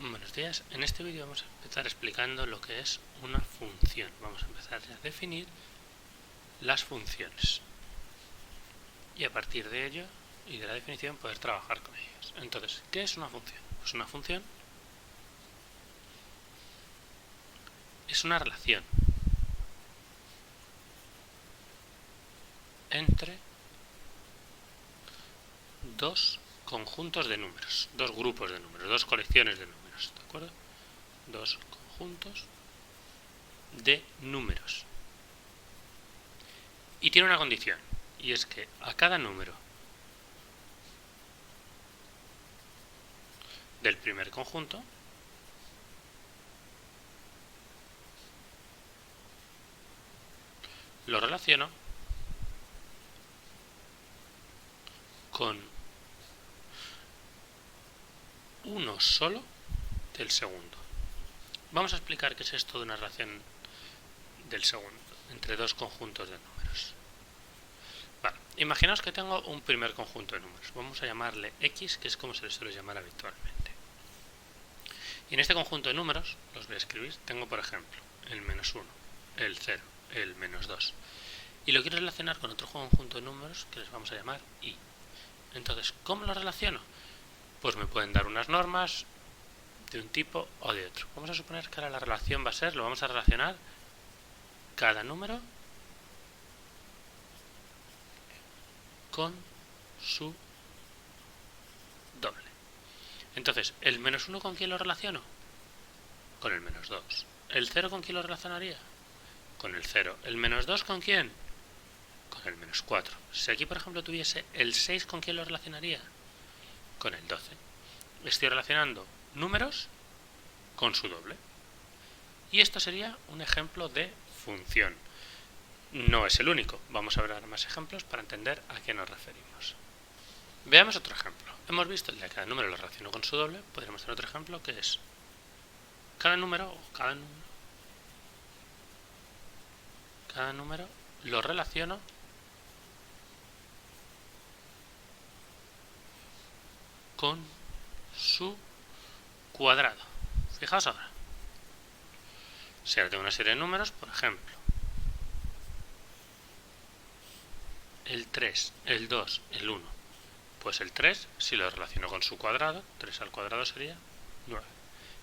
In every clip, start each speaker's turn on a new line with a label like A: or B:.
A: Buenos días, en este vídeo vamos a empezar explicando lo que es una función. Vamos a empezar a definir las funciones y a partir de ello y de la definición poder trabajar con ellas. Entonces, ¿qué es una función? Pues una función es una relación entre dos conjuntos de números, dos grupos de números, dos colecciones de números, ¿de acuerdo? Dos conjuntos de números. Y tiene una condición, y es que a cada número del primer conjunto lo relaciono con uno solo del segundo. Vamos a explicar qué es esto de una relación del segundo entre dos conjuntos de números. Vale, imaginaos que tengo un primer conjunto de números. Vamos a llamarle X, que es como se le suele llamar habitualmente. Y en este conjunto de números, los voy a escribir, tengo por ejemplo el menos 1, el 0, el menos 2. Y lo quiero relacionar con otro conjunto de números que les vamos a llamar Y. Entonces, ¿cómo lo relaciono? Pues me pueden dar unas normas de un tipo o de otro. Vamos a suponer que ahora la relación va a ser, lo vamos a relacionar cada número con su doble. Entonces, ¿el menos 1 con quién lo relaciono? Con el menos 2. ¿El 0 con quién lo relacionaría? Con el 0. ¿El menos 2 con quién? Con el menos 4. Si aquí, por ejemplo, tuviese el 6, ¿con quién lo relacionaría? Con el 12. Estoy relacionando números con su doble. Y esto sería un ejemplo de función. No es el único. Vamos a ver más ejemplos para entender a qué nos referimos. Veamos otro ejemplo. Hemos visto el de cada número lo relaciono con su doble. Podríamos hacer otro ejemplo que es cada número lo relaciono con su cuadrado. Fijaos ahora. Si ahora tengo una serie de números, por ejemplo, el 3, el 2, el 1. Pues el 3, si lo relaciono con su cuadrado, 3 al cuadrado sería 9.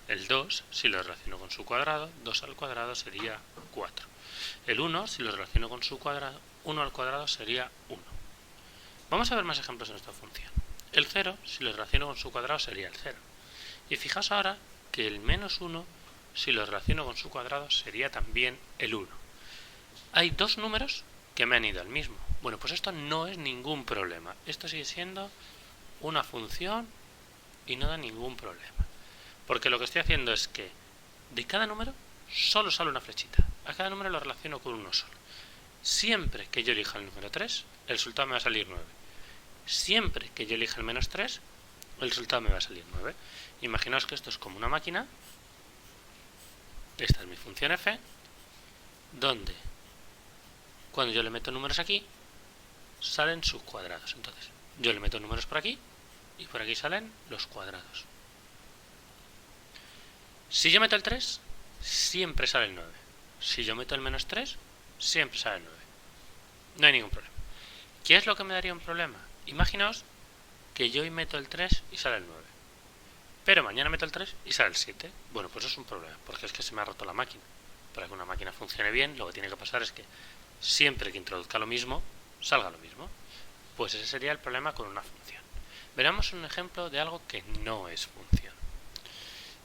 A: El 2, si lo relaciono con su cuadrado, 2 al cuadrado sería 4. El 1, si lo relaciono con su cuadrado, 1 al cuadrado sería 1. Vamos a ver más ejemplos en esta función. El 0, si lo relaciono con su cuadrado, sería el 0. Y fijaos ahora que el menos 1, si lo relaciono con su cuadrado, sería también el 1. Hay dos números que me han ido al mismo. Bueno, pues esto no es ningún problema. Esto sigue siendo una función y no da ningún problema. Porque lo que estoy haciendo es que de cada número solo sale una flechita. A cada número lo relaciono con uno solo. Siempre que yo elija el número 3, el resultado me va a salir 9. Siempre que yo elija el menos 3, el resultado me va a salir 9. Imaginaos que esto es como una máquina. Esta es mi función f, donde cuando yo le meto números aquí, salen sus cuadrados. Entonces, yo le meto números por aquí y por aquí salen los cuadrados. Si yo meto el 3, siempre sale el 9. Si yo meto el menos 3, siempre sale el 9. No hay ningún problema. ¿Qué es lo que me daría un problema? Imaginaos que yo hoy meto el 3 y sale el 9. Pero mañana meto el 3 y sale el 7. Bueno, pues eso es un problema, porque es que se me ha roto la máquina. Para que una máquina funcione bien, lo que tiene que pasar es que siempre que introduzca lo mismo, salga lo mismo. Pues ese sería el problema con una función. Veremos un ejemplo de algo que no es función.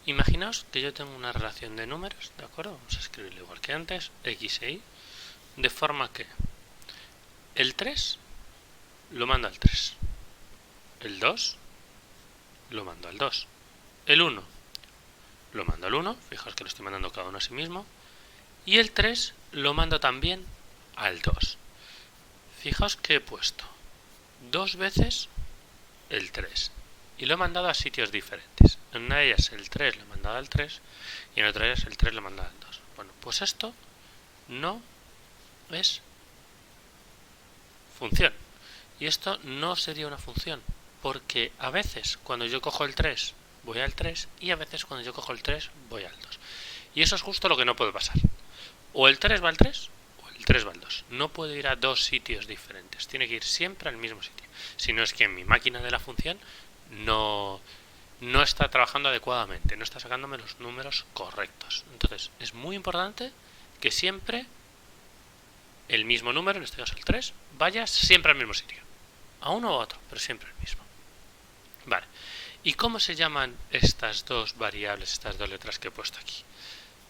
A: Imaginaos que yo tengo una relación de números, ¿de acuerdo? Vamos a escribirlo igual que antes, x e y, de forma que el 3 lo mando al 3, el 2 lo mando al 2, el 1 lo mando al 1, fijaos que lo estoy mandando cada uno a sí mismo, y el 3 lo mando también al 2. Fijaos que he puesto dos veces el 3 y lo he mandado a sitios diferentes. En una de ellas el 3 lo he mandado al 3 y en otra de ellas el 3 lo he mandado al 2. Bueno, pues esto no es función. Y esto no sería una función, porque a veces cuando yo cojo el 3 voy al 3 y a veces cuando yo cojo el 3 voy al 2. Y eso es justo lo que no puede pasar. O el 3 va al 3 o el 3 va al 2. No puedo ir a dos sitios diferentes. Tiene que ir siempre al mismo sitio. Si no es que en mi máquina de la función no está trabajando adecuadamente, no está sacándome los números correctos. Entonces es muy importante que siempre el mismo número, en este caso el 3, vaya siempre al mismo sitio. A uno u otro, pero siempre el mismo. Vale. ¿Y cómo se llaman estas dos variables, estas dos letras que he puesto aquí?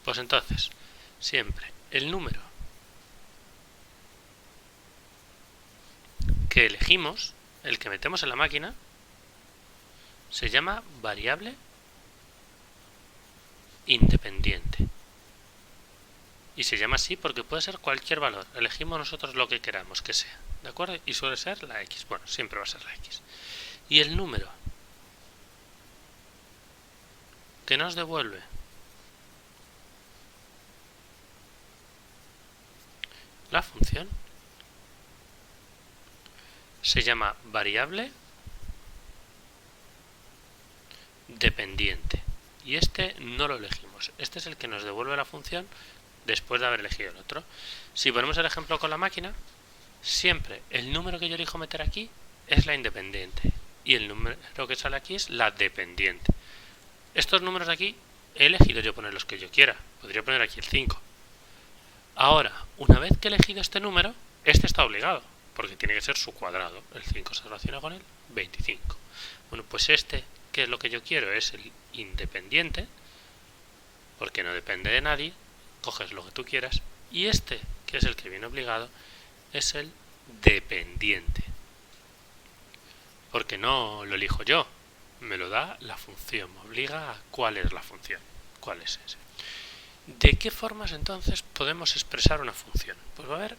A: Pues entonces, siempre el número que elegimos, el que metemos en la máquina, se llama variable independiente. Y se llama así porque puede ser cualquier valor. Elegimos nosotros lo que queramos que sea. ¿De acuerdo? Y suele ser la X. Bueno, siempre va a ser la X. Y el número que nos devuelve la función se llama variable dependiente. Y este no lo elegimos. Este es el que nos devuelve la función después de haber elegido el otro. Si ponemos el ejemplo con la máquina, siempre el número que yo elijo meter aquí es la independiente y el número que sale aquí es la dependiente. Estos números de aquí he elegido yo poner los que yo quiera. Podría poner aquí el 5. Ahora, una vez que he elegido este número, este está obligado, porque tiene que ser su cuadrado. El 5 se relaciona con el 25. Bueno, pues este, que es lo que yo quiero, es el independiente, porque no depende de nadie. Coges lo que tú quieras. Y este, que es el que viene obligado, es el dependiente. Porque no lo elijo yo, me lo da la función, me obliga a cuál es la función, cuál es ese. ¿De qué formas entonces podemos expresar una función? Pues va a haber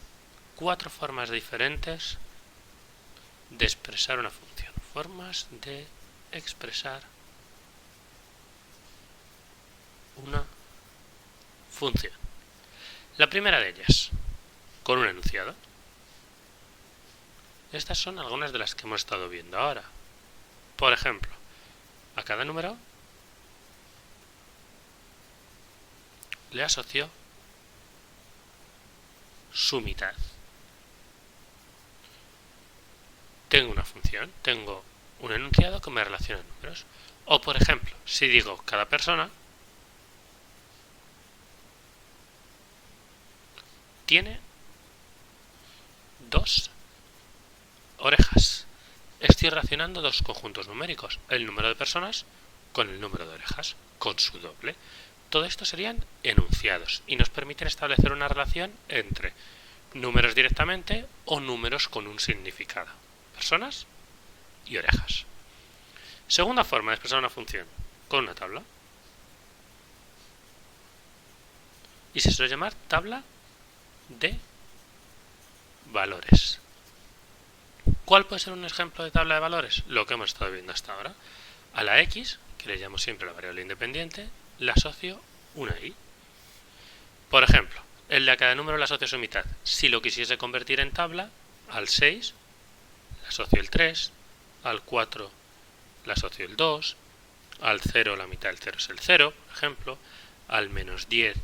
A: 4 formas diferentes de expresar una función. Formas de expresar una función. La primera de ellas, con un enunciado. Estas son algunas de las que hemos estado viendo ahora. Por ejemplo, a cada número le asocio su mitad. Tengo una función, tengo un enunciado que me relaciona números. O por ejemplo, si digo cada persona tiene 2 orejas. Estoy relacionando dos conjuntos numéricos, el número de personas con el número de orejas, con su doble. Todo esto serían enunciados y nos permiten establecer una relación entre números directamente o números con un significado. Personas y orejas. Segunda forma de expresar una función, con una tabla. Y se suele llamar tabla de valores. ¿Cuál puede ser un ejemplo de tabla de valores? Lo que hemos estado viendo hasta ahora. A la X, que le llamo siempre la variable independiente, le asocio una Y. Por ejemplo, el de a cada número le asocio su mitad. Si lo quisiese convertir en tabla, al 6 le asocio el 3, al 4 le asocio el 2, al 0 la mitad del 0 es el 0, por ejemplo, al menos 10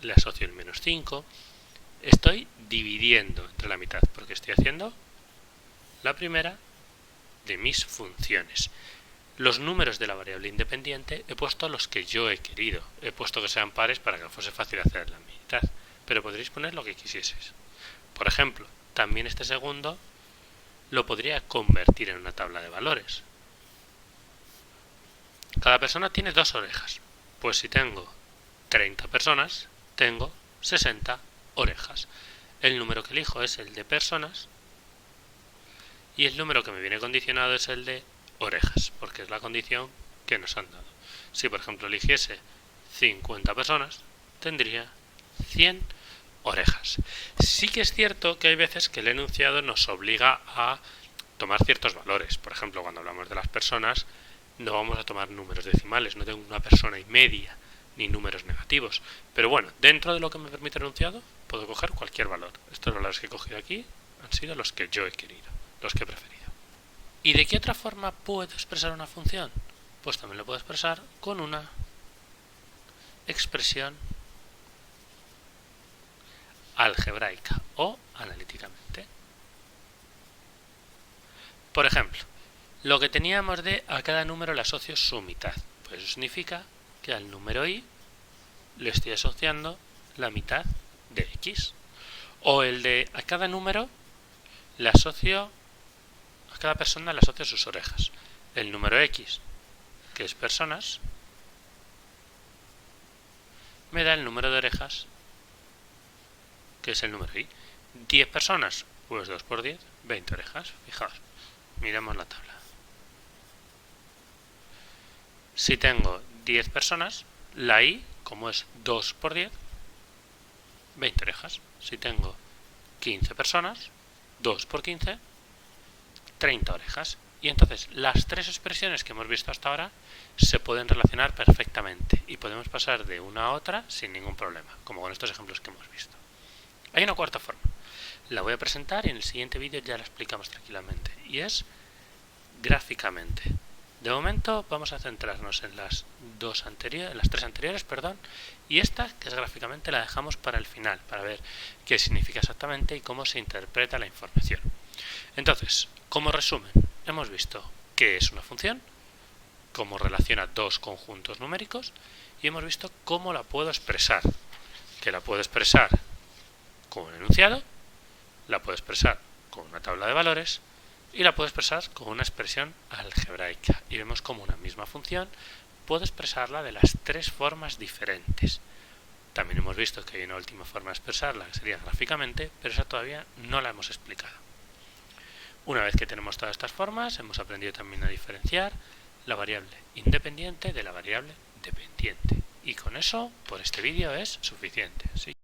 A: le asocio el menos 5. Estoy dividiendo entre la mitad porque estoy haciendo la primera de mis funciones. Los números de la variable independiente he puesto los que yo he querido. He puesto que sean pares para que fuese fácil hacer la mitad. Pero podréis poner lo que quisieseis. Por ejemplo, también este segundo lo podría convertir en una tabla de valores. Cada persona tiene 2 orejas. Pues si tengo 30 personas, tengo 60 orejas. El número que elijo es el de personas y el número que me viene condicionado es el de orejas, porque es la condición que nos han dado. Si por ejemplo eligiese 50 personas, tendría 100 orejas. Sí que es cierto que hay veces que el enunciado nos obliga a tomar ciertos valores. Por ejemplo, cuando hablamos de las personas, no vamos a tomar números decimales, no tengo una persona y media, ni números negativos. Pero bueno, dentro de lo que me permite el enunciado, puedo coger cualquier valor. Estos valores que he cogido aquí han sido los que yo he querido, los que he preferido. ¿Y de qué otra forma puedo expresar una función? pues también lo puedo expresar con una expresión algebraica o analíticamente. Por ejemplo, lo que teníamos de a cada número le asocio su mitad. Pues eso significa que al número i le estoy asociando la mitad de x. O el de a cada número le asocio, a cada persona le asocio sus orejas. El número x, que es personas, me da el número de orejas, que es el número i. 10 personas, pues 2 por 10, 20 orejas. Fijaos, miremos la tabla. Si tengo 10 personas, la i, como es 2 por 10, 20 orejas. Si tengo 15 personas, 2 por 15, 30 orejas. Y entonces las tres expresiones que hemos visto hasta ahora se pueden relacionar perfectamente y podemos pasar de una a otra sin ningún problema, como con estos ejemplos que hemos visto. Hay una cuarta forma. La voy a presentar y en el siguiente vídeo ya la explicamos tranquilamente. Y es gráficamente. De momento vamos a centrarnos en las tres anteriores, y esta, que es gráficamente, la dejamos para el final, para ver qué significa exactamente y cómo se interpreta la información. Entonces, como resumen, hemos visto qué es una función, cómo relaciona dos conjuntos numéricos y hemos visto cómo la puedo expresar. Que la puedo expresar con un enunciado, la puedo expresar con una tabla de valores y la puedo expresar con una expresión algebraica. Y vemos cómo una misma función puedo expresarla de las tres formas diferentes. También hemos visto que hay una última forma de expresarla, que sería gráficamente, pero esa todavía no la hemos explicado. Una vez que tenemos todas estas formas, hemos aprendido también a diferenciar la variable independiente de la variable dependiente. Y con eso, por este vídeo es suficiente. ¿Sí?